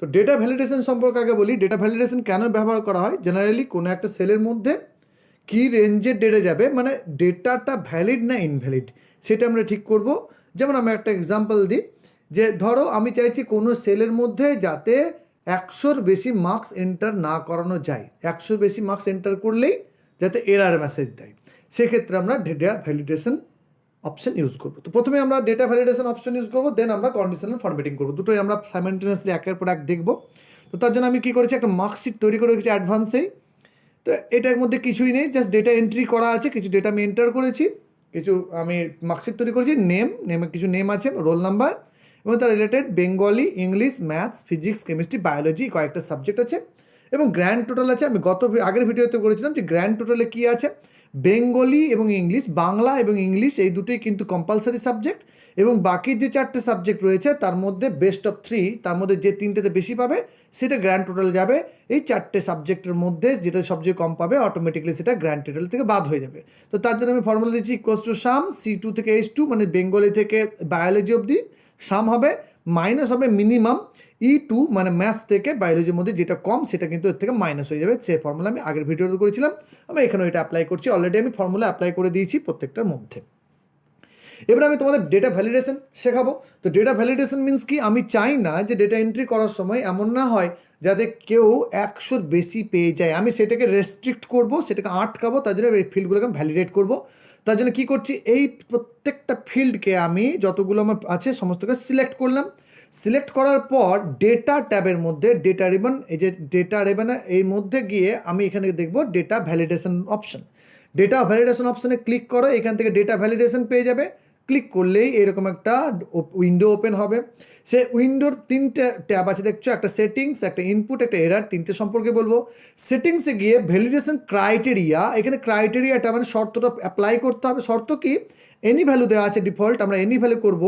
তো data validation সম্পর্কে আগে বলি। ডেটা ভ্যালিডেশন কেন ব্যবহার করা হয়? জেনারেলি কোনো একটা সেলের মধ্যে কি রেঞ্জের ডেটা যাবে, মানে ডেটাটা ভ্যালিড না ইনভ্যালিড, সেটা আমরা ঠিক করব। যেমন আমি একটা এক্সাম্পল দিই, যে ধরো আমি চাইছি কোনো সেলের মধ্যে যাতে 100-র বেশি মার্কস এন্টার না করানো যায়, 100-র বেশি মার্কস এন্টার করলেই যাতে এরার মেসেজ দেয়, সেক্ষেত্রে আমরা ডেটা ভ্যালিডেশন অপশন ইউজ করবো। তো প্রথমে আমরা ডেটা ভ্যালিডেশন অপশন ইউজ করবো, দেন আমরা কন্ডিশনাল ফরম্যাটিং করবো। দুটোই আমরা সাইমালটেনিয়াসলি একের পর এক দেখবো। তো তার জন্য আমি কী করেছি, একটা মার্কশিট তৈরি করে রেখেছি অ্যাডভান্সেই। তো এটার মধ্যে কিছুই নেই, জাস্ট ডেটা এন্ট্রি করা আছে, কিছু ডেটা আমি এন্টার করেছি, কিছু আমি মার্কশিট তৈরি করেছি, নেমে কিছু নেম আছে, রোল নাম্বার এবং তার related Bengali, English, maths, physics, chemistry, biology কয়েকটা সাবজেক্ট আছে এবং গ্র্যান্ড টোটাল আছে। আমি আগের ভিডিওতে করেছিলাম যে গ্র্যান্ড টোটালে কী আছে, বেঙ্গলি এবং ইংলিশ, বাংলা এবং ইংলিশ এই দুটোই কিন্তু কম্পালসারি সাবজেক্ট, এবং বাকি যে 4টে সাবজেক্ট রয়েছে তার মধ্যে বেস্ট অফ 3, তার মধ্যে যে 3টেতে বেশি পাবে সেটা গ্র্যান্ড টোটাল যাবে। এই 4টে সাবজেক্টের মধ্যে যেটা সবচেয়ে কম পাবে অটোমেটিক্যালি সেটা গ্র্যান্ড টোটাল থেকে বাদ হয়ে যাবে। তো তার জন্য আমি ফর্মুলা দিচ্ছি ইকুয়ালস টু সাম C2 থেকে H2, মানে বেঙ্গলি থেকে বায়োলজি অবধি সাম হবে, মাইনাস হবে মিনিমাম E2, মানে ম্যাথস থেকে বায়োলজির মধ্যে যেটা কম সেটা কিন্তু এর থেকে মাইনাস হয়ে যাবে। সে ফর্মুলা আমি আগের ভিডিওতে করেছিলাম, আমি এখানে এটা অ্যাপ্লাই করছি। অলরেডি আমি ফর্মুলা অ্যাপ্লাই করে দিয়েছি প্রত্যেকটার মধ্যে। এবার আমি তোমাদের ডেটা ভ্যালিডেশন শেখাবো। তো ডেটা ভ্যালিডেশন মিনস কি, আমি চাই না যে ডেটা এন্ট্রি করার সময় এমন না হয় যাতে কেউ 100-র বেশি পেয়ে যায়, আমি সেটাকে রেস্ট্রিক্ট করব, সেটাকে আটকাবো। তার জন্য এই ফিল্ডগুলোকে আমি ভ্যালিডেট করবো। তার জন্য কী করছি, এই প্রত্যেকটা ফিল্ডকে আমি যতগুলো আমার আছে সমস্তকে সিলেক্ট করলাম। সিলেক্ট করার পর ডেটা ট্যাবের মধ্যে ডেটা রিবন, এই যে ডেটা রিবনের এই মধ্যে গিয়ে আমি এখানে দেখব data validation option. Data validation অপশনে ক্লিক করো, এখান থেকে ডেটা ভ্যালিডেশন পেয়ে যাবে। ক্লিক করলেই এরকম একটা উইন্ডো ওপেন হবে। সে উইন্ডোর 3টে ট্যাব আছে দেখছো, একটা সেটিংস, একটা ইনপুট, একটা এরার, 3টে সম্পর্কে বলবো। সেটিংসে গিয়ে ভ্যালিডেশন ক্রাইটেরিয়া, এখানে ক্রাইটেরিয়াটা মানে শর্তটা অ্যাপ্লাই করতে হবে। শর্ত কি, এনি ভ্যালু দেওয়া আছে ডিফল্ট, আমরা এনি ভ্যালু করব।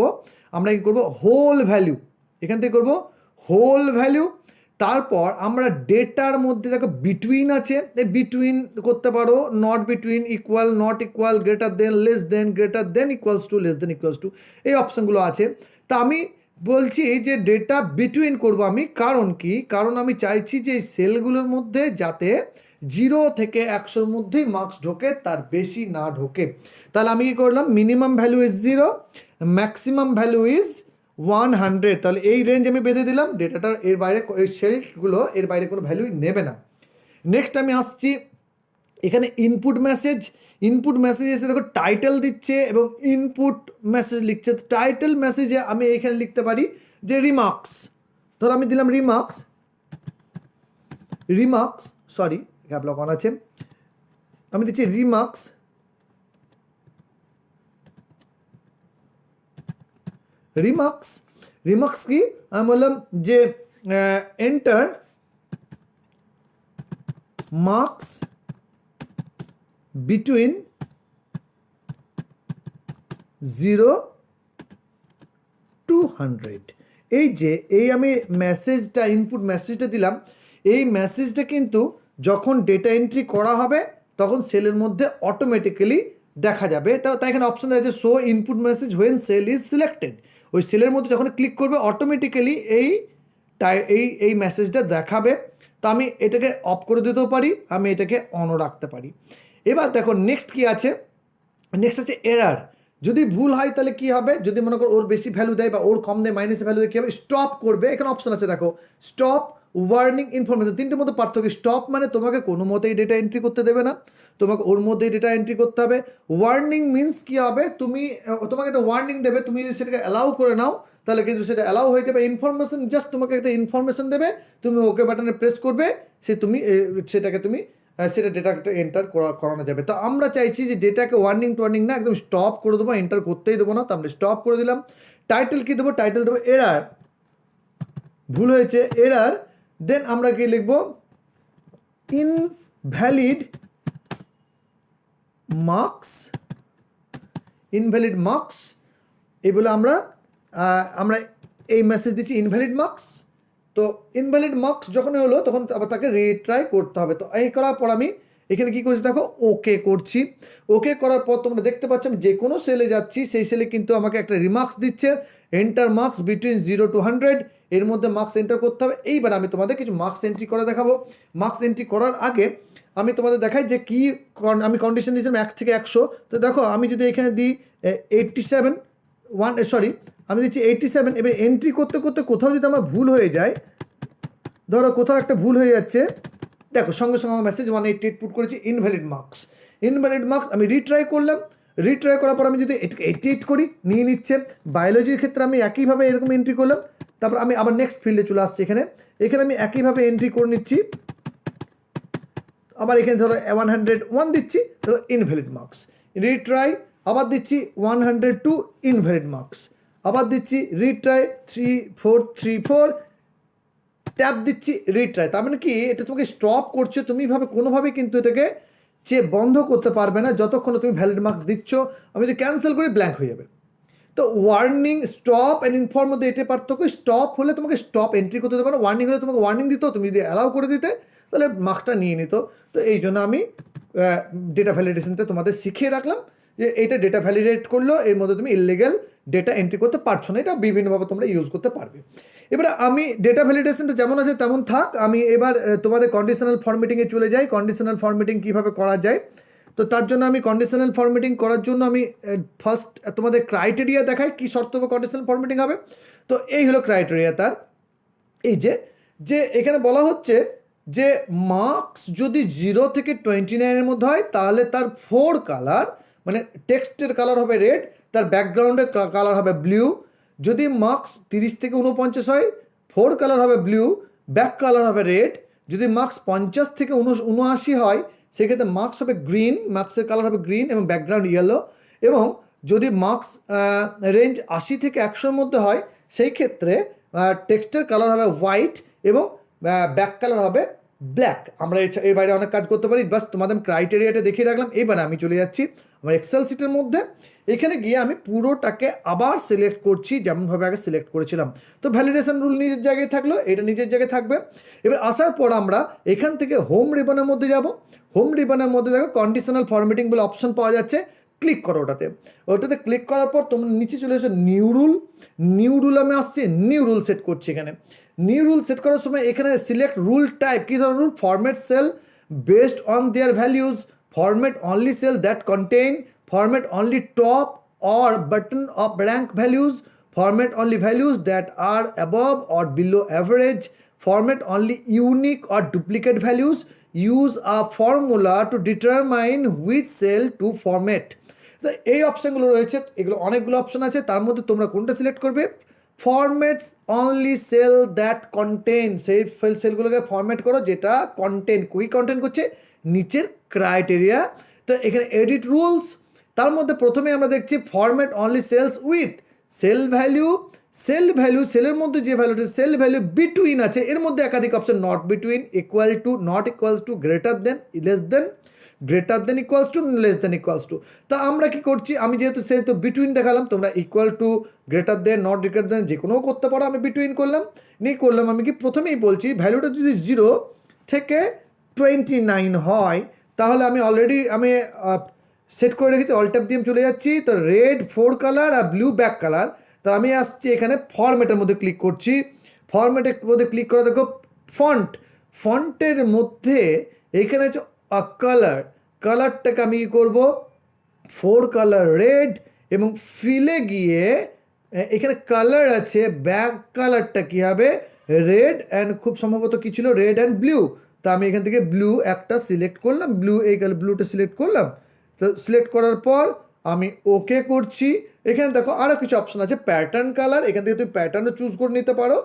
আমরা কি করব, হোল ভ্যালু, এখান থেকে করব হোল ভ্যালু। তারপর আমরা ডেটার মধ্যে দেখো বিটুইন আছে, এই বিটুইন করতে পারো, not between, equal, not equal, greater than, less than, greater than, equals to, less than, equals to, এই অপশানগুলো আছে। তা আমি বলছি যে ডেটা বিটুইন করব আমি, কারণ কি, কারণ আমি চাইছি যে এই সেলগুলোর মধ্যে যাতে 0 থেকে 100-র মধ্যেই মার্কস ঢোকে, তার বেশি না ঢোকে। তাহলে আমি কি করলাম, minimum value is 0, maximum value is 100। তাহলে এই রেঞ্জ আমি বেঁধে দিলাম, ডেটাটার এর বাইরে, এই সেলগুলো এর বাইরে কোনো ভ্যালুই নেবে না। নেক্সট আমি আসছি এখানে ইনপুট মেসেজ। ইনপুট মেসেজ এসে দেখো টাইটেল দিচ্ছে এবং ইনপুট মেসেজ লিখছে। টাইটেল মেসেজে আমি এখানে লিখতে পারি যে রিমার্কস, ধরো আমি দিলাম রিমার্কস, সরি ক্যাপলক অন আছে, আমি দিচ্ছি রিমার্কস। রিমার্কস কি, আমি বললাম যে এন্টার মার্কস বিটুইন 0 to 100। এই আমি মেসেজটা, ইনপুট মেসেজটা দিলাম। এই মেসেজটা কিন্তু যখন ডেটা এন্ট্রি করা হবে তখন সেলের মধ্যে অটোমেটিক্যালি দেখা যাবে। তাই এখানে অপশান আছে show input message when cell is selected. ওই সেলের মধ্যে যখন ক্লিক করবে অটোমেটিক্যালি এই মেসেজটা দেখাবে। তো আমি এটাকে অফ করে দিতেও পারি, আমি এটাকে অনও রাখতে পারি। এবার দেখো নেক্সট কি আছে, নেক্সট আছে এরার। যদি ভুল হয় তাহলে কি হবে, যদি মনে করো ওর বেশি ভ্যালু দেয় বা ওর কম দেয়, মাইনাস ভ্যালু দেয়, কী হবে, স্টপ করবে। এখানে অপশান আছে দেখো, স্টপ, ওয়ার্নিং, ইনফরমেশন, 3টের মধ্যে পার্থক্য। স্টপ মানে তোমাকে কোনো মতেই ডেটা এন্ট্রি করতে দেবে না, তোমাকে ওর মধ্যেই ডেটা এন্ট্রি করতে হবে। ওয়ার্নিং মিনস কী হবে, তোমাকে একটা ওয়ার্নিং দেবে, তুমি যদি সেটাকে অ্যালাউ করে নাও তাহলে কিন্তু সেটা অ্যালাউ হয়ে যাবে। ইনফরমেশন জাস্ট তোমাকে একটা ইনফরমেশন দেবে, তুমি ওকে বাটনে প্রেস করবে, সেটা ডেটাটা এন্টার করানো যাবে। তো আমরা চাইছি যে ডেটাকে ওয়ার্নিং না, একদম স্টপ করে দেবো, এন্টার করতেই দেবো না। তো আমরা স্টপ করে দিলাম। টাইটেল কি দেবো, টাইটেল দেবো এরার, ভুল হয়েছে, এরার। দেন আমরা কি লিখব, ইনভ্যালিড মার্কস, এই বলে আমরা এই মেসেজ দিচ্ছি ইনভ্যালিড মার্কস। তো ইনভ্যালিড মার্কস যখনই হলো তখন আবার তাকে রিট্রাই করতে হবে। তো এই করার পর আমি এখানে কী করছি দেখো, ওকে করছি। ওকে করার পর তোমরা দেখতে পাচ্ছ আমি যে কোনো সেলে যাচ্ছি, সেই সেলে কিন্তু আমাকে একটা রিমার্কস দিচ্ছে, এন্টার মার্কস বিটুইন 0 to 100। এর মধ্যে মার্কস এন্টার করতে হবে। এইবার আমি তোমাদের কিছু মার্কস এন্ট্রি করে দেখাবো। মার্কস এন্ট্রি করার আগে আমি তোমাদের দেখাই যে কি আমি কন্ডিশন দিয়েছিলাম 1 থেকে 100। তো দেখো আমি যদি এখানে দিই 87 আমি দিচ্ছি 87, এবার এন্ট্রি করতে করতে কোথাও যদি আমার ভুল হয়ে যায়, ধরো কোথাও একটা ভুল হয়ে যাচ্ছে, দেখো সঙ্গে সঙ্গে আমার মেসেজ 188 পুট করেছি, ইনভ্যালিড মার্কস। আমি রিট্রাই করলাম, রিট্রাই করার পর আমি যদি 88 করি নিয়ে নিচ্ছে। বায়োলজির ক্ষেত্রে আমি একইভাবে এরকম এন্ট্রি করলাম, তারপর আমি আবার নেক্সট ফিল্ডে চলে আসছি। এখানে আমি একইভাবে এন্ট্রি করে নিচ্ছি, আবার এখানে ধরো 101 দিচ্ছি, তো ইনভ্যালিড মার্কস। রিট্রাই, আবার দিচ্ছি 102, ইনভ্যালিড মার্কস। আবার দিচ্ছি রিট্রাই 3434, ট্যাপ দিচ্ছি রিট্রাই। তার মানে কি এটা তোমাকে স্টপ করছে, তুমি কোনোভাবে কিন্তু এটাকে বন্ধ করতে পারবে না যতক্ষণ তুমি ভ্যালিড মার্কস দিচ্ছ। আমি যদি ক্যান্সেল করি ব্ল্যাঙ্ক হয়ে যাবে। তো ওয়ার্নিং, স্টপ অ্যান্ড ইনফর্ম মধ্যে এটা পার্থক্য। স্টপ হলে তোমাকে স্টপ এন্ট্রি করতে দিতে পারো, ওয়ার্নিং হলে তোমাকে ওয়ার্নিং দিত, তুমি যদি অ্যালাউ করে দিতে তাহলে মার্কসটা নিয়ে নিত। তো এই জন্য আমি ডেটা ভ্যালিডেশনটা তোমাদের শিখিয়ে রাখলাম যে এইটা ডেটা ভ্যালিডেট করলো, এর মধ্যে তুমি ইললিগাল ডেটা এন্ট্রি করতে পারছো না। এটা বিভিন্নভাবে তোমরা ইউজ করতে পারবে। এবারে আমি ডেটা ভ্যালিডেশনটা যেমন আছে তেমন থাক, আমি এবার তোমাদের কন্ডিশনাল ফরম্যাটিংয়ে চলে যাই। কন্ডিশনাল ফরম্যাটিং কীভাবে করা যায়, তো তার জন্য আমি কন্ডিশনাল ফরম্যাটিং করার জন্য আমি ফার্স্ট তোমাদের ক্রাইটেরিয়া দেখাই কী শর্ত হবে কন্ডিশনাল ফরম্যাটিং হবে। তো এই হলো ক্রাইটেরিয়া তার। এই যে এখানে বলা হচ্ছে যে মার্কস যদি 0 থেকে 29-এর মধ্যে হয় তাহলে তার 4 কালার, মানে টেক্সটের কালার হবে রেড, তার ব্যাকগ্রাউন্ডের কালার হবে ব্লু। যদি মার্কস 30 থেকে 49 হয়, 4 কালার হবে ব্লু, ব্যাক কালার হবে রেড। যদি মার্কস 50 থেকে 79 হয়, সেক্ষেত্রে মার্কস হবে গ্রিন, মার্কসের কালার হবে গ্রিন এবং ব্যাকগ্রাউন্ড ইয়েলো। এবং যদি মার্কস রেঞ্জ 80 থেকে 100-এর মধ্যে হয়, সেই ক্ষেত্রে টেক্সটের কালার হবে হোয়াইট এবং ব্যাক কালার হবে ব্ল্যাক। আমরা এর বাইরে অনেক কাজ করতে পারি, বাস তোমাদের ক্রাইটেরিয়াটা দেখিয়ে রাখলাম। এবার আমি চলে যাচ্ছি আমার এক্সেল শিটের মধ্যে। এখানে গিয়ে আমি পুরোটাকে আবার সিলেক্ট করছি যেমনভাবে আগে সিলেক্ট করেছিলাম। তো ভ্যালিডেশন রুল নিজের জায়গায় থাকলো, এটা নিজের জায়গায় থাকবে। এবার আসার পর আমরা এখান থেকে হোম রিবনের মধ্যে যাব। হোম রিবনের মধ্যে দেখো কন্ডিশনাল ফরম্যাটিং বলে অপশন পাওয়া যাচ্ছে, ক্লিক করো ওটাতে ক্লিক করার পর তোমরা নিচে চলে এসো নিউ রুল আমি আসছি, নিউ রুল সেট করছি। এখানে নিউ রুল সেট করার সময় এখানে সিলেক্ট রুল টাইপ, কী ধরনের rule, format cell based on their values, format only cell that contain, format only top or button of rank values, format only values that are above or below average, format only unique or duplicate values, use a formula to determine which cell to format. তো এই অপশানগুলো রয়েছে, এগুলো অনেকগুলো option আছে, তার মধ্যে তোমরা কোনটা সিলেক্ট করবে, formats only cell that contain, সেই সেলগুলোকে ফরম্যাট করো যেটা কন্টেন্ট করছে নিচের ক্রাইটেরিয়া। তো এখানে এডিট রুলস, তার মধ্যে প্রথমে আমরা দেখছি format only cells with cell value, সেলের মধ্যে যে ভ্যালুটা সেল ভ্যালু বিটুইন আছে, এর মধ্যে একাধিক option, not between, equal to, not equals to, greater than, less than, greater than equals to, less than equals to. তা আমরা কি করছি, আমি যেহেতু বিটুইন দেখালাম, তোমরা equal to, greater than, not greater than যে কোনোও করতে পারো। আমি বিটুইন করলাম, আমি কি প্রথমেই বলছি ভ্যালুটা যদি 0 থেকে 29 হয় তাহলে আমি অলরেডি সেট করে রেখেছি, অল ট্যাপ দিয়ে চলে যাচ্ছি। তো রেড 4 কালার আর ব্লু ব্যাক কালার। তো আমি আসছি এখানে ফরম্যাটের মধ্যে ক্লিক করছি, ফরম্যাটের মধ্যে ক্লিক করে দেখো ফন্টের মধ্যে এইখানে আছে কালারটাকে আমি কী করবো, 4 কালার রেড, এবং ফিলে গিয়ে এখানে কালার আছে, ব্যাক কালারটা কী হবে রেড অ্যান্ড, খুব সম্ভবত কী ছিল, রেড অ্যান্ড ব্লু। তা আমি এখান থেকে ব্লু একটা সিলেক্ট করলাম, ব্লুটা সিলেক্ট করলাম। তো সিলেক্ট করার পর আমি ওকে করছি। এখানে দেখো আরও কিছু অপশান আছে, প্যাটার্ন কালার, এখান থেকে তুমি প্যাটার্নও চুজ করে নিতে পারো,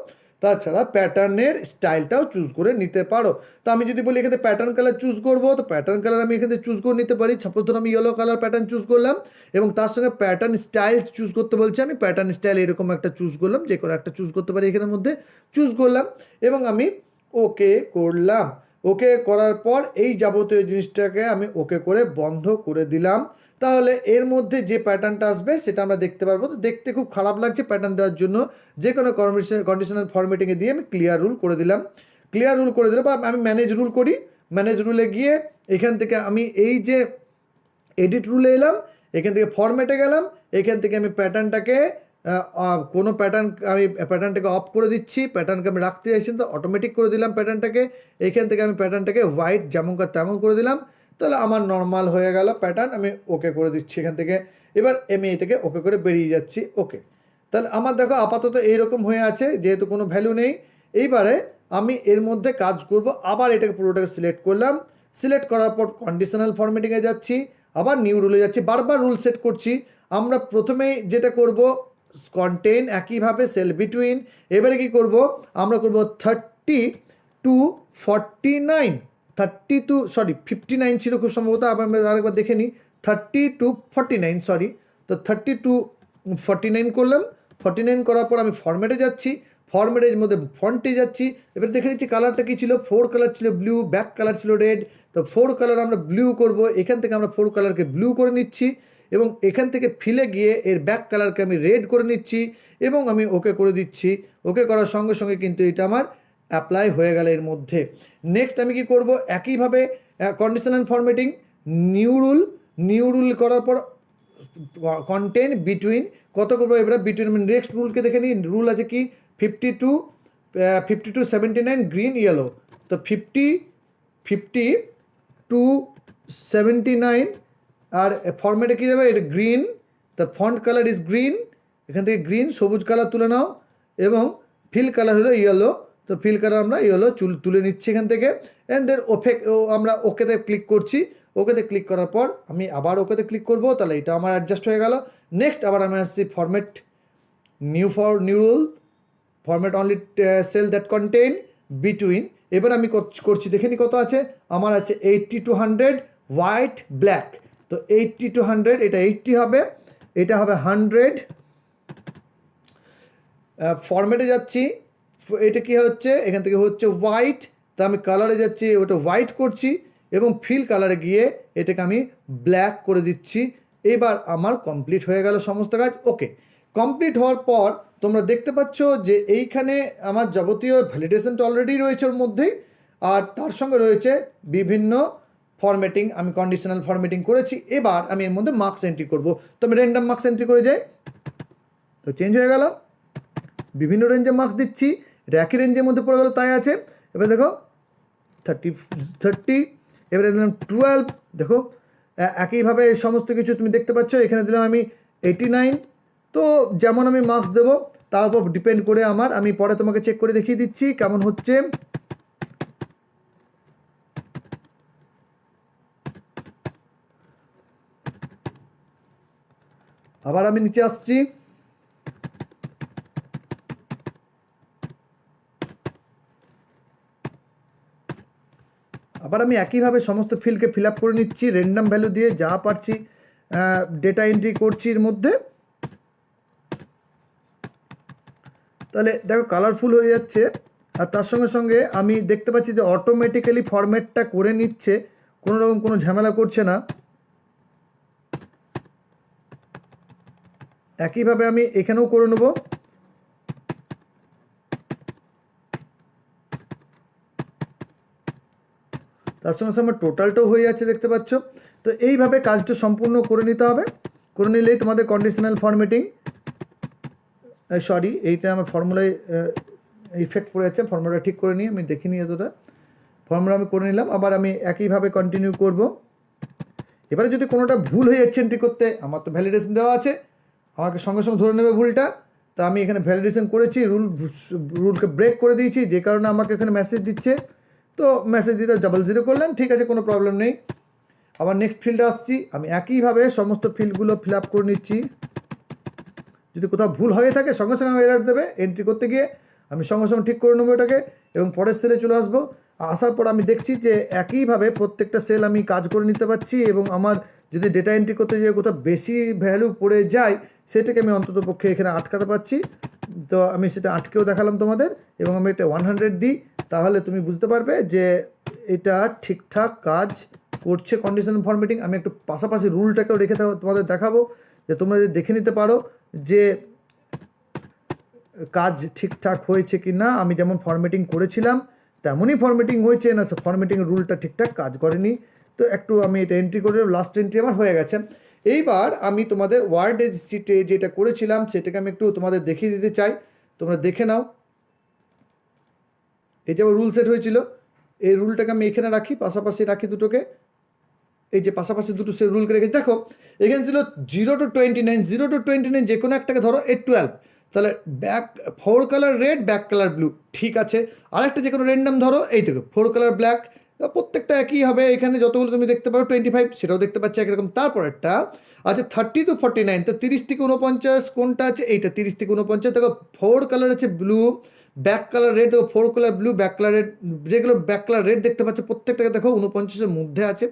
তাছাড়া প্যাটার্নের স্টাইলটাও চুজ করে নিতে পারো। তো আমি যদি বলি এখানে প্যাটার্ন কালার চুজ করবো, তো প্যাটার্ন কালার আমি এখানে চুজ করে নিতে পারি। সাপোজ ধরো আমি ইয়েলো কালার প্যাটার্ন চুজ করলাম এবং তার সঙ্গে প্যাটার্ন স্টাইল চুজ করতে বলছি, আমি প্যাটার্ন স্টাইল এরকম একটা চুজ করলাম, যে কোনো একটা চুজ করতে পারি, এখানের মধ্যে চুজ করলাম এবং আমি ওকে করলাম। ওকে করার পর এই যাবতীয় জিনিসটাকে আমি ওকে করে বন্ধ করে দিলাম। তাহলে এর মধ্যে যে প্যাটার্নটা আসবে সেটা আমরা দেখতে পারবো। তো দেখতে খুব খারাপ লাগছে প্যাটার্ন দেওয়ার জন্য, যে কোনো কন্ডিশনাল ফরম্যাটিংয়ে দিয়ে আমি ক্লিয়ার রুল করে দিলাম। বা আমি ম্যানেজ রুল করি, ম্যানেজ রুলে গিয়ে এখান থেকে আমি এই যে এডিট রুলে এলাম, এখান থেকে ফরম্যাটে গেলাম, এখান থেকে আমি প্যাটার্নটাকে কোনো প্যাটার্ন আমি প্যাটার্নটাকে অফ করে দিচ্ছি, প্যাটার্নকে আমি রাখতে চাইছি তো অটোমেটিক করে দিলাম প্যাটার্নটাকে, এইখান থেকে আমি প্যাটার্নটাকে হোয়াইট যেমনকার তেমন করে দিলাম, তাহলে আমার নর্মাল হয়ে গেল প্যাটার্ন। আমি ওকে করে দিচ্ছি এখান থেকে, এবার আমি এটাকে ওকে করে বেরিয়ে যাচ্ছি। ওকে, তাহলে আমার দেখো আপাতত এইরকম হয়ে আছে, যেহেতু কোনো ভ্যালু নেই। এইবারে আমি এর মধ্যে কাজ করব, আবার এটাকে পুরোটাকে সিলেক্ট করলাম, সিলেক্ট করার পর কন্ডিশনাল ফরম্যাটিংয়ে যাচ্ছি, আবার নিউ রুলে যাচ্ছি, বারবার রুল সেট করছি। আমরা প্রথমেই যেটা করব কন্টেন, একইভাবে সেল বিটুইন। এবারে কি করব, আমরা করব 30 to 49, 59 ছিল খুব সম্ভবত, আবার আমরা আরেকবার দেখে নিই, 30 to 49 সরি, তো 30 to 49 করলাম। 49 করার পর আমি ফরম্যাটে যাচ্ছি, ফরম্যাটের মধ্যে ফন্টে যাচ্ছি। এবার দেখে নিচ্ছি কালারটা কী ছিল, 4 কালার ছিল ব্লু, ব্যাক কালার ছিল রেড, তো 4 কালার আমরা ব্লু করব। এখান থেকে আমরা 4 কালারকে ব্লু করে নিচ্ছি এবং এখান থেকে ফিলে গিয়ে এর ব্যাক কালারকে আমি রেড করে নিচ্ছি এবং আমি ওকে করে দিচ্ছি। ওকে করার সঙ্গে সঙ্গে কিন্তু এটা আমার অ্যাপ্লাই হয়ে গেল এর মধ্যে। নেক্সট আমি কি করব, একইভাবে কন্ডিশনাল ফরম্যাটিং, নিউ রুল করার পর কন্টেন্ট বিটুইন, কত করবো এবার বিটুইন, নেক্সট রুলকে দেখে নিই। রুল আছে কি 50 to 79 গ্রিন ইয়েলো, তো 50 to 79 আর ফরম্যাটে কী যাবে, এটা green, the font colour is green, এখান থেকে গ্রিন সবুজ কালার তুলে নাও এবং ফিল কালার হলো ইয়েলো, তো ফিল কালার আমরা ইয়েলো তুলে নিচ্ছি এখান থেকে। অ্যান্ড দেন আমরা ওকেতে ক্লিক করছি, ওকেতে ক্লিক করার পর আমি আবার ওকেতে ক্লিক করব, তাহলে এটা আমার অ্যাডজাস্ট হয়ে গেল। নেক্সট আবার আমি আসছি format, new rule, format only cell that contain between. এবার আমি করছি, দেখে নি কত আছে আমার, আছে 80 to 100 হোয়াইট ব্ল্যাক, তো 80 to 100, এটা 80 হবে, এটা হবে 100। ফরম্যাটে যাচ্ছি, এটা কি হচ্ছে, এখান থেকে হচ্ছে হোয়াইট, তা আমি কালারে যাচ্ছি, ওটা হোয়াইট করছি এবং ফিল কালারে গিয়ে এটাকে আমি ব্ল্যাক করে দিচ্ছি। এবার আমার কমপ্লিট হয়ে গেল সমস্ত কাজ। ওকে, কমপ্লিট হওয়ার পর তোমরা দেখতে পাচ্ছ যে এইখানে আমার যাবতীয় ভ্যালিডেশনটা অলরেডি রয়েছে ওর মধ্যেই, আর তার সঙ্গে রয়েছে বিভিন্ন ফরম্যাটিং, আমি কন্ডিশনাল ফরম্যাটিং করেছি। এবার আমি এর মধ্যে মার্কস এন্ট্রি করব, তো আমি র্যান্ডম মার্কস এন্ট্রি করে যাই, তো চেঞ্জ হয়ে গেল, বিভিন্ন রেঞ্জে মার্কস দিচ্ছি, এটা একই রেঞ্জের মধ্যে পড়ে গেলো, তাই আছে। এবার দেখো 30, এবারে দিলাম 12, দেখো একইভাবে সমস্ত কিছু তুমি দেখতে পাচ্ছ। এখানে দিলাম আমি 89, তো যেমন আমি মার্কস দেবো তার উপর ডিপেন্ড করে আমি পরে তোমাকে চেক করে দেখিয়ে দিচ্ছি কেমন হচ্ছে। আবার আমি নিচে আসছি, আবার আমি একইভাবে সমস্ত ফিল্ডকে ফিল আপ করে নিচ্ছি, র্যান্ডম ভ্যালু দিয়ে যা পারছি ডেটা এন্ট্রি করছি এর মধ্যে। তাহলে দেখো কালারফুল হয়ে যাচ্ছে, আর তার সঙ্গে সঙ্গে আমি দেখতে পাচ্ছি যে অটোমেটিক্যালি ফরম্যাটটা করে নিচ্ছে, কোনো রকম কোনো ঝামেলা করছে না। একইভাবে আমি এখানেও করে নেব। তার সঙ্গে সঙ্গে টোটালটাও হয়ে যাচ্ছে দেখতে পাচ্ছ। তো এইভাবে কাজটা সম্পূর্ণ করে নিতে হবে, করে নিলেই তোমাদের কন্ডিশনাল ফরম্যাটিং, সরি এইটা আমার ফর্মুলায় ইফেক্ট পড়ে যাচ্ছে, ফর্মুলাটা ঠিক করে নিই, আমি দেখিনি এতটা, ফর্মুলা আমি করে নিলাম। আবার আমি একইভাবে কন্টিনিউ করব। এবারে যদি কোনোটা ভুল হয়ে যাচ্ছে এন্ট্রি করতে, আমার তো ভ্যালিডেশন দেওয়া আছে, আমাকে সঙ্গে সঙ্গে ধরে নেবে ভুলটা, তা আমি এখানে ভ্যালিডেশন করেছি, রুলকে ব্রেক করে দিয়েছি, যে কারণে আমাকে এখানে মেসেজ দিচ্ছে, তো মেসেজ দিতে 00 করলাম, ঠিক আছে কোনো প্রবলেম নেই। আবার নেক্সট ফিল্ডে আসছি, আমি একইভাবে সমস্ত ফিল্ডগুলো ফিল আপ করে নিচ্ছি। যদি কোথাও ভুল হয়ে থাকে সঙ্গে সঙ্গে আমি এরার দেবে, এন্ট্রি করতে গিয়ে আমি সঙ্গে সঙ্গে ঠিক করে নেবো এটাকে এবং পরের সেলে চলে আসবো। আসার পর আমি দেখছি যে একইভাবে প্রত্যেকটা সেল আমি কাজ করে নিতে পারছি এবং আমার যদি ডেটা এন্ট্রি করতে গিয়ে কোথাও বেশি ভ্যালু পড়ে যায় সেটাকে আমি অন্তত পক্ষে এখানে আটকাতে পারছি। তো আমি সেটা আটকেও দেখালাম তোমাদের এবং আমি এটা 100 দিই, তাহলে তুমি বুঝতে পারবে যে এটা ঠিকঠাক কাজ করছে কন্ডিশনাল ফরম্যাটিং। আমি একটু পাশাপাশি রুলটাকেও রেখে তোমাদের দেখাবো যে তোমরা যদি দেখে নিতে পারো যে কাজ ঠিকঠাক হয়েছে কি না। আমি যেমন ফরম্যাটিং করেছিলাম তেমনই ফরম্যাটিং হয়েছে না, ফরম্যাটিং রুলটা ঠিকঠাক কাজ করেনি। তো একটু আমি এটা এন্ট্রি করে, লাস্ট এন্ট্রি আমার হয়ে গেছে। এইবার আমি তোমাদের ওয়ার্ড শিটে যেটা করেছিলাম সেটাকে আমি একটু তোমাদের দেখিয়ে দিতে চাই, তোমরা দেখে নাও। এই যে রুল সেট হয়েছিল, এই রুলটাকে আমি এখানে রাখি, পাশাপাশি রাখি দুটোকে, এই যে পাশাপাশি দুটো সে রুলকে রেখেছি। দেখো এখানে ছিল 0 to 29, 0 to 29 যে কোনো একটাকে ধরো 8-12, তাহলে back 4 colour red, back colour blue, ঠিক আছে। আরেকটা যে কোনো র্যান্ডাম ধরো, এই দেখো 4 কালার ব্ল্যাক, প্রত্যেকটা একই হবে। এখানে যতগুলো তুমি দেখতে পারো 25 সেটাও দেখতে পাচ্ছি একরকম। তারপর একটা আচ্ছা 30 to 49, তো 30 থেকে 49 কোনটা আছে? এইটা 30 থেকে 49। দেখো 4 কালার আছে ব্লু, ব্যাক কালার রেড, দেখো 4 colour blue, back colour red, যেগুলো ব্যাক কালার রেড দেখতে পাচ্ছ প্রত্যেকটাকে দেখো 49-এর মধ্যে আছে।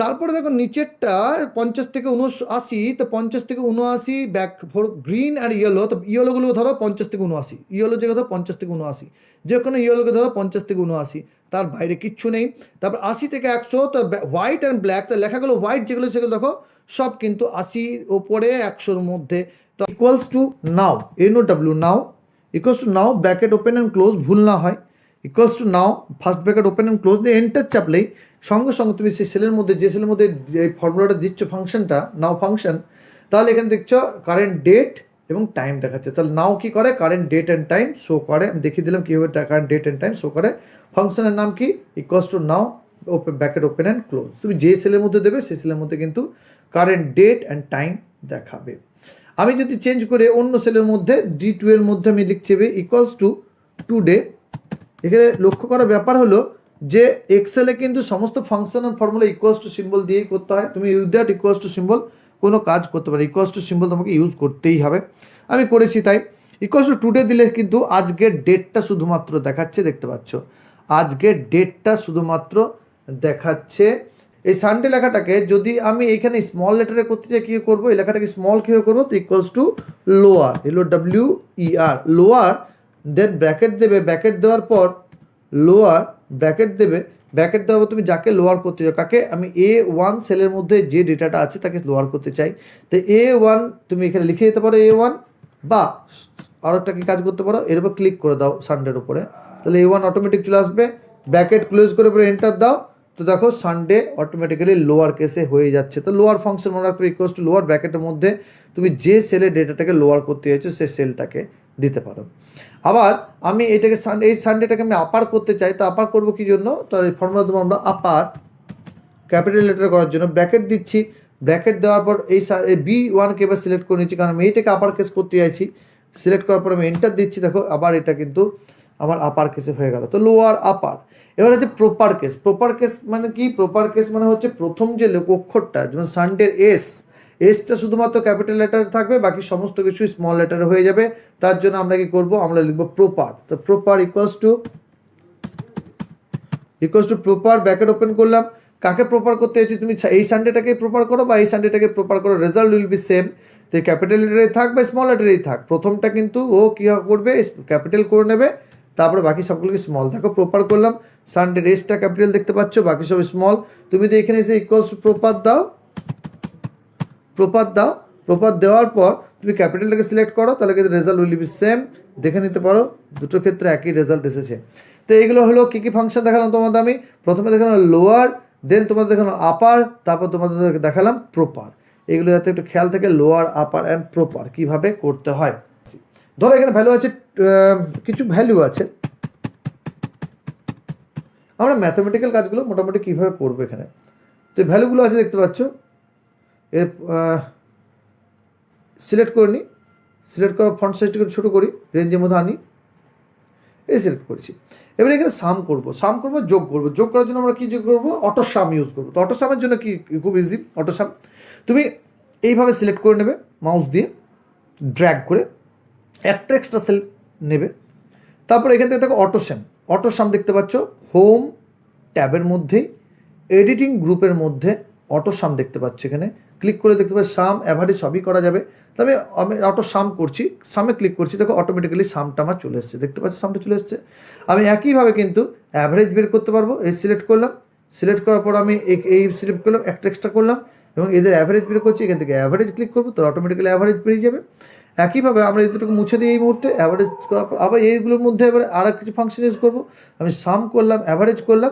তারপরে দেখো নিচেরটা 50 থেকে 79, তো 50 থেকে 79 ব্যাক ফোর গ্রিন আর ইয়েলো, তো ইয়েলোগুলো ধরো 50 থেকে 79, ইয়েলো যে ধরো 50 থেকে 79, যে কোনো ইয়েলোকে ধরো 50 থেকে 79, তার বাইরে কিচ্ছু নেই। তারপর 80 থেকে 100, তো হোয়াইট অ্যান্ড ব্ল্যাক, তো লেখাগুলো হোয়াইট যেগুলো সেগুলো দেখো সব কিন্তু 80 ওপরে 100-র মধ্যে। তো equals to now, NOW now equals to now, bracket open and close, ভুল না হয়, equals to now first bracket open and close দিয়ে এন্টার চাপলেই সঙ্গে সঙ্গে তুমি সেই সেলের মধ্যে, যে সেলের মধ্যে যে ফর্মুলাটা দিচ্ছ ফাংশনটা, নাও ফাংশন, তাহলে এখানে দেখছো কারেন্ট ডেট এবং টাইম দেখাচ্ছে। তাহলে নাও কি করে? Current date and time show করে। আমি দেখিয়ে দিলাম কীভাবে current date and time show করে। ফাংশনের নাম কি? Equals to now open bracket open and close. তুমি যে সেলের মধ্যে দেবে সেই সেলের মধ্যে কিন্তু কারেন্ট ডেট অ্যান্ড টাইম দেখাবে। আমি যদি চেঞ্জ করে অন্য সেলের মধ্যে D2 এর মধ্যে আমি লিখছি ইকুয়ালস টু টুডে। এখানে লক্ষ্য করার ব্যাপার হলো যে এক্সেলে কিন্তু সমস্ত functional formula equals to symbol দিয়েই করতে হয়। তুমি উইদাউট ইকুয়ালস টু সিম্বল কোনো কাজ করতে পারো, ইকুয়ালস টু সিম্বল তোমাকে ইউজ করতেই হবে। আমি করেছি তাই। ইকুয়ালস টু টুডে দিলে কিন্তু আজকের ডেটটা শুধুমাত্র দেখাচ্ছে, দেখতে পাচ্ছ আজকের ডেটটা শুধুমাত্র দেখাচ্ছে। এই সানডে লেখাটাকে যদি আমি এখানে স্মল লেটারে করতে চাই, কী করবো? এই লেখাটাকে স্মল কীভাবে করবো? তো equals to lower, LOWER, lower, then bracket দেবে, ব্র্যাকেট দেওয়ার পর লোয়ার ব্র্যাকেট দেবে, ব্র্যাকেট দেওয়ার পর তুমি যাকে লোয়ার করতে চাও, কাকে? আমি A1 সেলের মধ্যে যে ডেটাটা আছে তাকে লোয়ার করতে চাই। তো A1 তুমি এখানে লিখে দিতে পারো A1, বা আরও একটা কি কাজ করতে পারো, এর উপর ক্লিক করে দাও সানডের উপরে, তাহলে A1 অটোমেটিক চলে আসবে। ব্র্যাকেট ক্লোজ করে পরে এন্টার দাও, তো দেখো সানডে অটোমেটিক্যালি লোয়ার কেসে হয়ে যাচ্ছে। তো লোয়ার ফাংশন মনে রাখবে ইকুয়ালস টু লোয়ার, ব্র্যাকেটের মধ্যে তুমি যে সেলের ডেটাটাকে লোয়ার করতে চাইছো সেই সেলটাকে দিতে পারো। আবার আমি এটাকে এই সানডেটাকে আমি আপার করতে চাই, তো আপার করবো কি জন্য? তো এই ফর্মুলা দেবো আমরা আপার, ক্যাপিটাল লেটার করার জন্য ব্র্যাকেট দিচ্ছি। ব্র্যাকেট দেওয়ার পর এই B1কে এবার সিলেক্ট করে নিচ্ছি, কারণ আমি এইটাকে আপার কেস করতে চাইছি। সিলেক্ট করার পর আমি এন্টার দিচ্ছি, দেখো আবার এটা কিন্তু আমার আপার কেসে হয়ে গেল। তো লোয়ার আপার। এবার হচ্ছে প্রপার কেস। প্রপার কেস মানে কি? প্রপার কেস মানে হচ্ছে প্রথম যে অক্ষরটা, যেমন সানডের এসটা শুধুমাত্র ক্যাপিটাল লেটারে থাকবে, বাকি সমস্ত কিছু স্মল লেটারে হয়ে যাবে। তার জন্য আমরা কি করব? আমরা লিখবো প্রপার। তো proper equals to proper, bracket open করলাম। কাকে প্রপার করতে চাইছি? তুমি এই সানডেটাকে প্রপার করো বা এই সানডেটাকে প্রপার করো, রেজাল্ট উইল বি সেম। তো ক্যাপিটাল লেটারেই থাক বা স্মল লেটারেই থাক, প্রথমটা কিন্তু ও কী করবে? ক্যাপিটাল করে নেবে, তারপরে বাকি সবগুলোকে স্মল। দেখো প্রপার করলাম, সানডের এসটা ক্যাপিটাল দেখতে পাচ্ছ, বাকি সব স্মল। তুমি তো এখানে এসে ইকুয়ালস টু প্রপার দাও, প্রপার দেওয়ার পর তুমি ক্যাপিটালটাকে সিলেক্ট করো, তাহলে কিন্তু রেজাল্ট উইল বি সেম। দেখে নিতে পারো দুটোর ক্ষেত্রে একই রেজাল্ট এসেছে। তো এইগুলো হলো কী কী ফাংশন দেখালাম তোমাদের আমি। প্রথমে দেখালাম লোয়ার, দেন তোমাদের দেখালাম আপার, তারপর তোমাদের দেখালাম প্রপার। এগুলো যাতে একটু খেয়াল থাকে, লোয়ার, আপার অ্যান্ড প্রপার কীভাবে করতে হয়। ধরো এখানে ভ্যালু আছে, কিছু ভ্যালু আছে। আমরা ম্যাথামেটিক্যাল কাজগুলো মোটামুটি কীভাবে করবো এখানে। তো ভ্যালুগুলো আছে দেখতে পাচ্ছ, এর সিলেক্ট করে নিই, সিলেক্ট করার ফন্ট সাইজটাকে ছোটো করি, রেঞ্জের মধ্যে আনি, এই সিলেক্ট করেছি। এবার এখানে সাম করবো, যোগ করবো। যোগ করার জন্য আমরা কী যোগ করবো? অটো সাম ইউজ করবো। তো অটো সামের জন্য কি খুব ইজি, অটো সাম তুমি এইভাবে সিলেক্ট করে নেবে, মাউস দিয়ে ড্র্যাগ করে একটা এক্সট্রা সেল নেবে। তারপর এখান থেকে দেখো অটো সাম দেখতে পাচ্ছ, হোম ট্যাবের মধ্যেই এডিটিং গ্রুপের মধ্যে অটো সাম দেখতে পাচ্ছ। এখানে ক্লিক করে দেখতে পাচ্ছি সাম, অ্যাভারেজ সবই করা যাবে। তবে আমি অটো সাম করছি, সামে ক্লিক করছি, দেখো অটোমেটিক্যালি সামটা আমার চলে এসছে, দেখতে পাচ্ছি সামটা চলে এসছে। আমি একইভাবে কিন্তু অ্যাভারেজ বের করতে পারবো। এই সিলেক্ট করলাম, সিলেক্ট করার পর আমি এই সিলেক্ট করলাম, একটা এক্সট্রা করলাম এবং এদের অ্যাভারেজ বের করছি। এখান থেকে অ্যাভারেজ ক্লিক করবো, তো অটোমেটিক্যালি অ্যাভারেজ বেরিয়ে যাবে। একইভাবে আমরা এই দুটোকে মুছে দিই এই মুহূর্তে, অ্যাভারেজ করার পর আবার এইগুলোর মধ্যে এবার আর কিছু ফাংশন ইউজ করবো। আমি সাম করলাম, অ্যাভারেজ করলাম,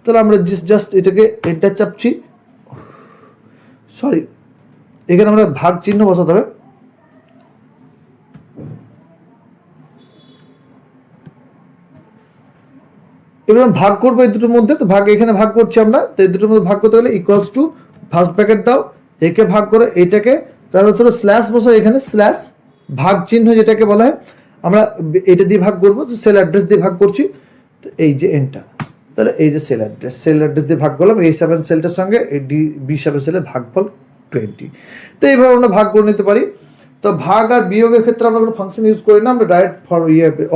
তাহলে আমরা জাস্ট এটাকে এন্টার চাপছি, সরি এখানে আমরা ভাগ চিহ্ন বসাতে হবে। এবার ভাগ করবো এই দুটোর মধ্যে, তো ভাগ এখানে ভাগ করছি আমরা, তো এই দুটোর মধ্যে ভাগ করতে গেলে ইকুয়ালস টু ফার্স্ট ব্র্যাকেট দাও, একে ভাগ করে এটাকে, তারপর ধরো স্ল্যাশ বসাও, এখানে স্ল্যাশ ভাগ চিহ্ন যেটাকে বলা হয়, আমরা এটা দিয়ে ভাগ করবো, তো সেল অ্যাড্রেস দিয়ে ভাগ করছি, তো এই যে এন্টার, তাহলে এই যে সেল অ্যাড্রেস দিয়ে ভাগ করলাম A7 সেলটার সঙ্গে এই B7 সেলের ভাগফল 20। তো এইভাবে আমরা ভাগ করে নিতে পারি। তো ভাগ আর বিয়োগের ক্ষেত্রে আমরা কোনো ফাংশন ইউজ করি না, আমরা ডাইরেক্ট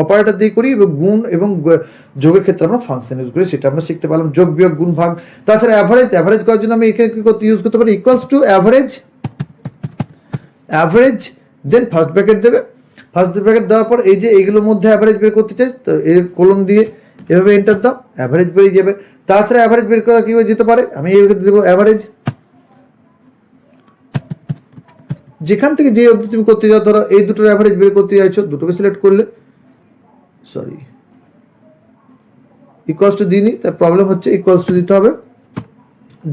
অপারেটর দিয়ে করি, এবং গুণ এবং যোগের ক্ষেত্রে আমরা ফাংশন ইউজ করি, সেটা আমরা শিখতে পারলাম, যোগ বিয়োগ গুণ ভাগ। তাছাড়া অ্যাভারেজ করার জন্য আমি এখানে কি করতে ইউজ করতে পারি, equals to average then first bracket দেবে, ফার্স্ট ব্র্যাকেট দেওয়ার পর এই যে এইগুলোর মধ্যে অ্যাভারেজ বের করতে চাই, তো এই কলম দিয়ে এভাবে এন্টার দাও, অ্যাভারেজ বেরিয়ে যাবে। তাছাড়া অ্যাভারেজ বের করা কীভাবে যেতে পারে, আমি এইভাবে দেবো অ্যাভারেজ, যেখান থেকে যে অবধি তুমি করতে যাও, ধরো এই দুটোর অ্যাভারেজ বের করতে চাইছো, দুটোকে সিলেক্ট করলে, সরি ইকুয়ালস টু দিইনি, তার প্রবলেম হচ্ছে, ইকুয়ালস টু দিতে হবে।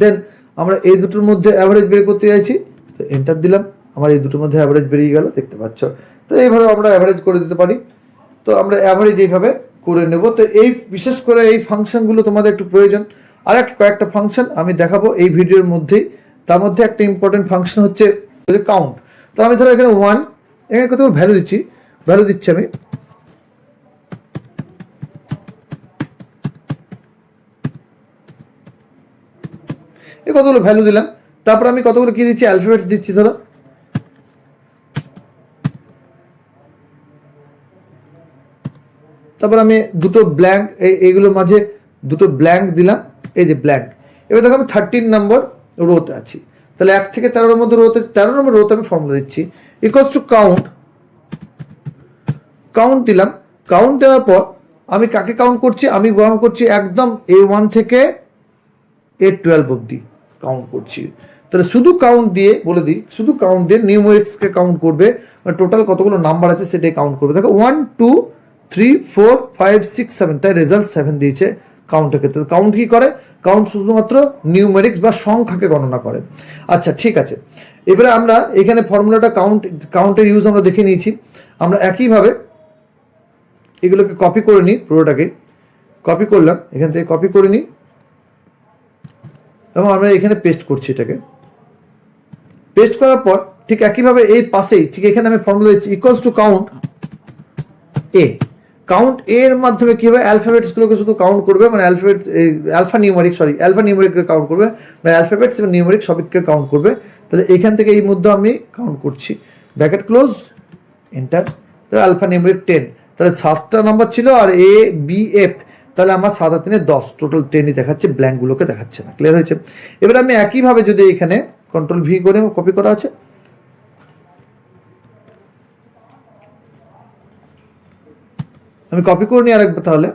দেন আমরা এই দুটোর মধ্যে অ্যাভারেজ বের করতে চাইছি, তো এন্টার দিলাম, আমার এই দুটোর মধ্যে অ্যাভারেজ বেরিয়ে গেল, দেখতে পাচ্ছ। তো এইভাবে আমরা অ্যাভারেজ করে দিতে পারি। তো আমরা অ্যাভারেজ এইভাবে করে নেব। তো এই বিশেষ করে এই ফাংশনগুলো তোমাদের একটু প্রয়োজন। আর কয়েকটা ফাংশন আমি দেখাবো এই ভিডিওর মধ্যেই। তার মধ্যে একটা ইম্পর্টেন্ট ফাংশন হচ্ছে কাউন্ট। তো আমি ধরো এখানে 1, এখানে কত ভ্যালু দিচ্ছি আমি, এই কতগুলো ভ্যালু দিলাম, তারপর আমি কতগুলো কি দিচ্ছি, অ্যালফাবেটস দিচ্ছি, ধরো তারপর আমি দুটো ব্ল্যাঙ্ক, এইগুলোর মাঝে দুটো ব্ল্যাঙ্ক দিলাম, এই যে ব্ল্যাঙ্ক। এবার দেখো আমি 13 নম্বর রোতে আছি, তাহলে 1 থেকে 13 মধ্যে রোতে, 13 নম্বর রোতে আমি ফর্মুলা দিচ্ছি, ইকুয়ালস টু কাউন্ট দিলাম। কাউন্ট দেওয়ার পর আমি কাকে কাউন্ট করছি, আমি গ্রহণ করছি একদম A1 থেকে A12 অবধি কাউন্ট করছি। তাহলে শুধু কাউন্ট দিয়ে বলে দিই, শুধু কাউন্ট দিয়ে নিউমেরিক্সকে কাউন্ট করবে, মানে টোটাল কতগুলো নাম্বার আছে সেটাই কাউন্ট করবে। দেখো 1 2 3 4 5 6 7, তাই রেজাল্ট 7 দিয়েছে কাউন্টের ক্ষেত্রে। কাউন্ট কি করে, কাউন্ট শুধুমাত্র নিউমেরিক্স বা সংখ্যাকে গণনা করে। আচ্ছা ঠিক আছে, এবারে আমরা এখানে ফর্মুলাটা কাউন্টের ইউজ আমরা দেখে নিয়েছি। আমরা একইভাবে এগুলোকে কপি করে নিই, পুরোটাকে কপি করলাম, এখান থেকে কপি করে নিই এবং আমরা এখানে পেস্ট করছি। এটাকে পেস্ট করার পর ঠিক একইভাবে এই পাশেই ঠিক এখানে আমি ফর্মুলা দিচ্ছি, ইকুয়ালস টু কাউন্ট এর মাধ্যমে কি হবে, অ্যালফাবেটসগুলোকে শুধু কাউন্ট করবে, মানে আলফা নিউমেরিককে কাউন্ট করবে, বা অ্যালফাবেটস এবং নিউমেরিক সবকে কাউন্ট করবে। তাহলে এখান থেকে এই মধ্যে আমি কাউন্ট করছি, ব্র্যাকেট ক্লোজ, এন্টার। তাহলে আলফা নিউমেরিক 10, তাহলে 7টা নাম্বার ছিল, আর ABF, তাহলে আমার 7 আর 3 10, টোটাল 10ই দেখাচ্ছে, ব্ল্যাঙ্কগুলোকে দেখাচ্ছে না। ক্লিয়ার হয়েছে? এবার আমি একইভাবে যদি এখানে কন্ট্রোল V করে কপি করা আছে, আমি কপি করে নিই আরেকবার, তাহলে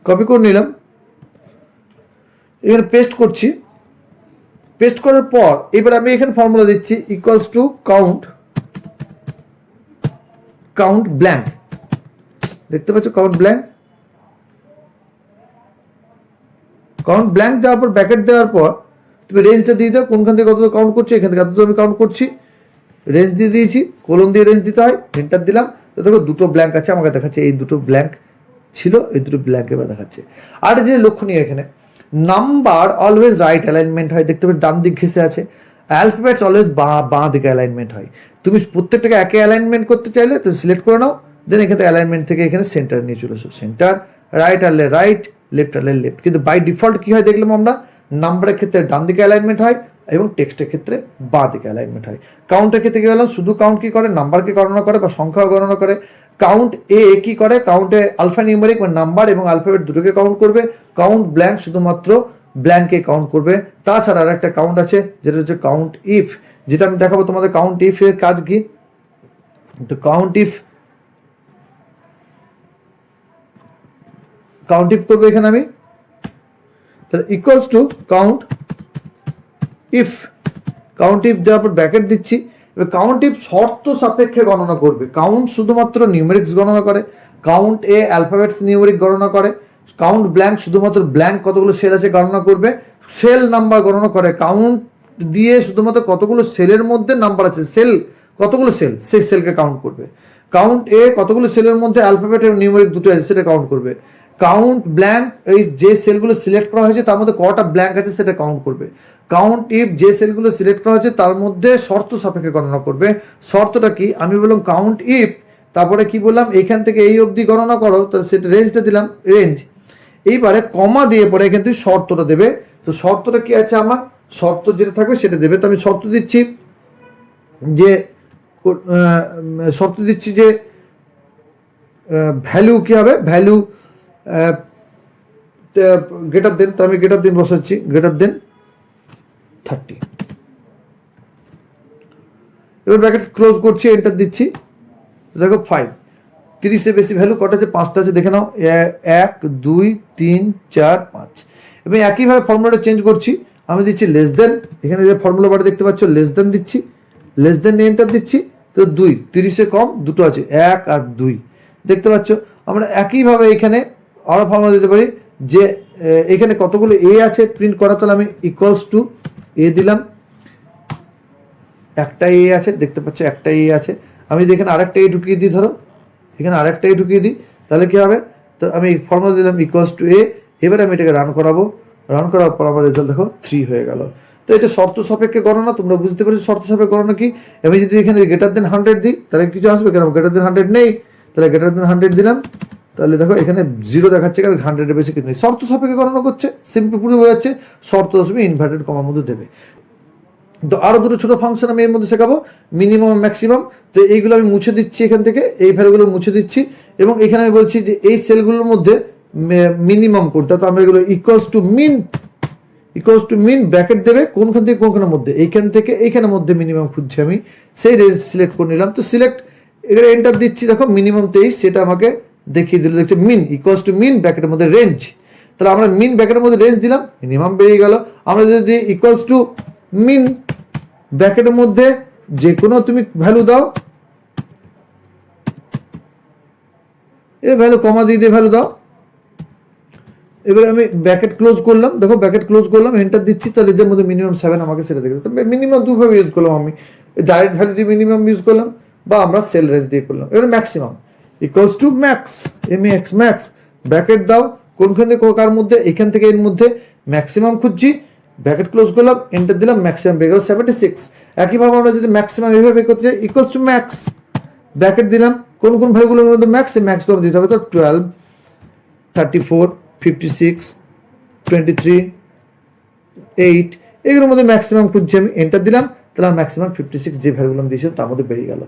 কপি করে নিলাম, এখানে পেস্ট করছি। পেস্ট করার পর এবার আমি এখানে ফর্মুলা দিচ্ছি, ইকুয়ালস টু কাউন্ট ব্ল্যাঙ্ক, দেখতে পাচ্ছ কাউন্ট ব্ল্যাঙ্ক দেওয়ার পর ব্র্যাকেট দেওয়ার পর তুমি রেঞ্জটা দিয়ে দাও, কোনখান থেকে কত কাউন্ট করছি, এখান থেকে কত আমি কাউন্ট করছি, রেঞ্জ দিয়ে দিয়েছি, কোলন দিয়ে রেঞ্জ দিতে হয়, এন্টার দিলাম। তো দেখো দুটো ব্ল্যাঙ্ক আছে, আমাকে দেখাচ্ছে এই দুটো ব্ল্যাঙ্ক ছিল, এই দুটো ব্ল্যাঙ্ক এবার দেখাচ্ছে। আর যে লক্ষণীয় এখানে নাম্বার অলওয়েজ রাইট অ্যালাইনমেন্ট হয়, দেখতে পাবে ডান দিক ঘেসে আছে, অ্যালফাবেটস অলওয়েজ বাঁ দিকে অ্যালাইনমেন্ট হয়। তুমি প্রত্যেকটাকে একে অ্যালাইনমেন্ট করতে চাইলে তুমি সিলেক্ট করে নাও, দেন এখানে অ্যালাইনমেন্ট থেকে এখানে সেন্টার নিয়ে চলে এসো, সেন্টার, রাইট আনলে রাইট, লেফট আনলে লেফট। কিন্তু বাই ডিফল্ট কি হয় দেখলাম আমরা, নাম্বারের ক্ষেত্রে ডান দিকে অ্যালাইনমেন্ট হয় এবং টেক্সটের ক্ষেত্রে বাঁ দিকে অ্যালাইনমেন্ট হয়। কাউন্টের ক্ষেত্রে কি গেলাম, শুধু কাউন্ট কি করে, নাম্বারকে গণনা করে বা সংখ্যা গণনা করে। কাউন্ট কি করে, কাউন্টে আলফা নিউমেরিক বা নাম্বার এবং অ্যালফাবেট দুটোকে কাউন্ট করবে। কাউন্ট ব্ল্যাঙ্ক শুধুমাত্র ব্ল্যাঙ্ককে কাউন্ট করবে। তাছাড়া আর একটা কাউন্ট আছে যেটা হচ্ছে কাউন্ট ইফ, যেটা আমি দেখাবো তোমাদের। কাউন্ট ইফ এর কাজ কি, তো কাউন্ট ইফ করবো এখানে আমি, তাহলে ইকুয়ালস টু কাউন্ট ইফ দেওয়ার পর ব্র্যাকেট দিচ্ছি। এবার কাউন্ট ইফ শর্ত সাপেক্ষে গণনা করবে। কাউন্ট শুধুমাত্র নিউমেরিক্স গণনা করে, কাউন্ট অ্যালফাবেটস নিউমেরিক গণনা করে, কাউন্ট ব্ল্যাঙ্ক শুধুমাত্র ব্ল্যাঙ্ক কতগুলো সেল আছে গণনা করবে, সেল নাম্বার গণনা করে, কাউন্ট দিয়ে শুধুমাত্র কতগুলো সেলের মধ্যে নাম্বার আছে, সেল কতগুলো সেল, সেই সেলকে কাউন্ট করবে। কাউন্ট এ কতগুলো সেলের মধ্যে অ্যালফাবেট এবং নিউমেরিক দুটো আছে সেটা কাউন্ট করবে। কাউন্ট ব্ল্যাঙ্ক এই যে সেলগুলো সিলেক্ট করা হয়েছে তার মধ্যে কটা ব্ল্যাঙ্ক আছে সেটা কাউন্ট করবে। কাউন্ট ইফ যে সেলগুলো সিলেক্ট করা হয়েছে তার মধ্যে শর্ত সাপেক্ষে গণনা করবে। শর্তটা কি, আমি বললাম কাউন্ট ইফ, তারপরে কি বললাম এখান থেকে এই অবধি গণনা করো, তো সেটা রেঞ্জটা দিলাম রেঞ্জ। এইবারে কমা দিয়ে পরে এখান থেকে শর্তটা দেবে। তো শর্তটা কি আছে আমার, শর্ত যেটা থাকবে সেটা দেবে। তো আমি শর্ত দিচ্ছি যে ভ্যালু কি হবে, ভ্যালু গ্রেটার দেন, তো আমি গ্রেটার দেন বসাচ্ছি, গ্রেটার দেন 30। এবার ব্র্যাকেট ক্লোজ করছি, এন্টার দিচ্ছি, দেখো 5। 30-এর বেশি ভ্যালু কটা আছে, 5টা আছে, দেখে নাও 1 2 3 4 5। এবং একইভাবে ফর্মুলাটা চেঞ্জ করছি, আমি দিচ্ছি লেস দেন, এখানে যে ফর্মুলা বারে দেখতে পাচ্ছ লেস দেন দিচ্ছি, লেস দেন এন্টার দিচ্ছি, তো 2, 30-এ কম দুটো আছে 1 আর 2 দেখতে পাচ্ছ। আমরা একইভাবে এখানে আরও ফর্মুলা দিতে পারি যে এখানে কতগুলো এ আছে প্রিন্ট করা, তাহলে আমি ইকুয়ালস টু এ দিলাম, একটা এ আছে দেখতে পাচ্ছ, একটা এ আছে, আমি এখানে আরেকটা এ ঢুকিয়ে দিই, ধরো এখানে আরেকটা এ ঢুকিয়ে দিই, তাহলে কি হবে, তো আমি ফর্মুলা দিলাম ইকুয়ালস টু এ। এবারে আমি এটাকে রান করাবো, রান করার পর আমার রেজাল্ট দেখো 3 হয়ে গেল। তো এটা শর্ত সাপেক্ষে গণনা, তোমরা বুঝতে পেরেছো শর্ত সাপেক্ষে গণনা কি। আমি যদি এখানে গ্রেটার দেন 100 দিই তাহলে কিছু আসবে, কেন গ্রেটার দেন 100 নেই, তাহলে গ্রেটার দেন 100 দিলাম, তাহলে দেখো এখানে 0 দেখাচ্ছে, কারণ 100-এর বেশি কিছু নেই। শর্ত সাপেক্ষে গণনা করছে, সিম্পল পুরো হয়ে যাচ্ছে, শর্ত আসবে ইনভার্টেড কমার মধ্যে দেবে। তো আরো দুটো ছোট ফাংশন আমি এর মধ্যে শেখাবো, মিনিমাম ম্যাক্সিমাম। তো এইগুলো আমি মুছে দিচ্ছি, এখান থেকে এই ভ্যালুগুলো মুছে দিচ্ছি, এবং এখানে আমি বলছি যে এই সেলগুলোর মধ্যে মিনিমাম কোনটা, তো আমরা এগুলো ইকুয়ালস টু মিন ব্র্যাকেট দেবে কোনখান থেকে কোনখানের মধ্যে, এইখান থেকে এইখানের মধ্যে মিনিমাম খুঁজছি আমি, সেই রেঞ্জ সিলেক্ট করে নিলাম। তো সিলেক্ট এখানে এন্টার দিচ্ছি, দেখো মিনিমাম 23 সেটা আমাকে দেখিয়ে দিল, দেখছি মিন ইকুয়ালস টু মিন ব্র্যাকেটের মধ্যে রেঞ্জ, তাহলে আমরা মিন ব্র্যাকেটের মধ্যে রেঞ্জ দিলাম, মিনিমাম বেরিয়ে গেল। আমরা যদি ইকুয়ালস টু মিন ব্র্যাকেটের মধ্যে যে কোনো তুমি ভ্যালু দাও, এ ভ্যালু কমা দিয়ে ভ্যালু দাও, এবারে আমি ব্র্যাকেট ক্লোজ করলাম, দেখো ব্র্যাকেট ক্লোজ করলাম, এন্টার দিচ্ছি, তাহলে এদের মধ্যে মিনিমাম 7 আমাকে সেটা দেখে, মিনিমাম দুভাবে ইউজ করলাম আমি, ডাইরেক্ট ভ্যালু দিয়ে মিনিমাম ইউজ করলাম, বা আমরা সেল রেঞ্জ দিয়ে করলাম। এবারে maximum equals to max, MX max, bracket দাও কোনখান থেকে কার মধ্যে, এখান থেকে এর মধ্যে ম্যাক্সিমাম খুঁজছি, ব্র্যাকেট ক্লোজ করলাম, এন্টার দিলাম, ম্যাক্সিমাম বের গেল 76। একইভাবে আমরা যদি ম্যাক্সিমাম এইভাবে বের করতে চাই, ইকুয়ালস টু ম্যাক্স, ব্র্যাকেট দিলাম কোন কোন ভ্যালুগুলোর মধ্যে ম্যাক্সগুলো দিতে হবে, তো 12 34 56 23 8 এগুলোর মধ্যে ম্যাক্সিমাম খুঁজছি আমি, এন্টার দিলাম, তাহলে ম্যাক্সিমাম 56 যে ভ্যালুগুলো দিয়েছিলাম তার মধ্যে বেরিয়ে গেল।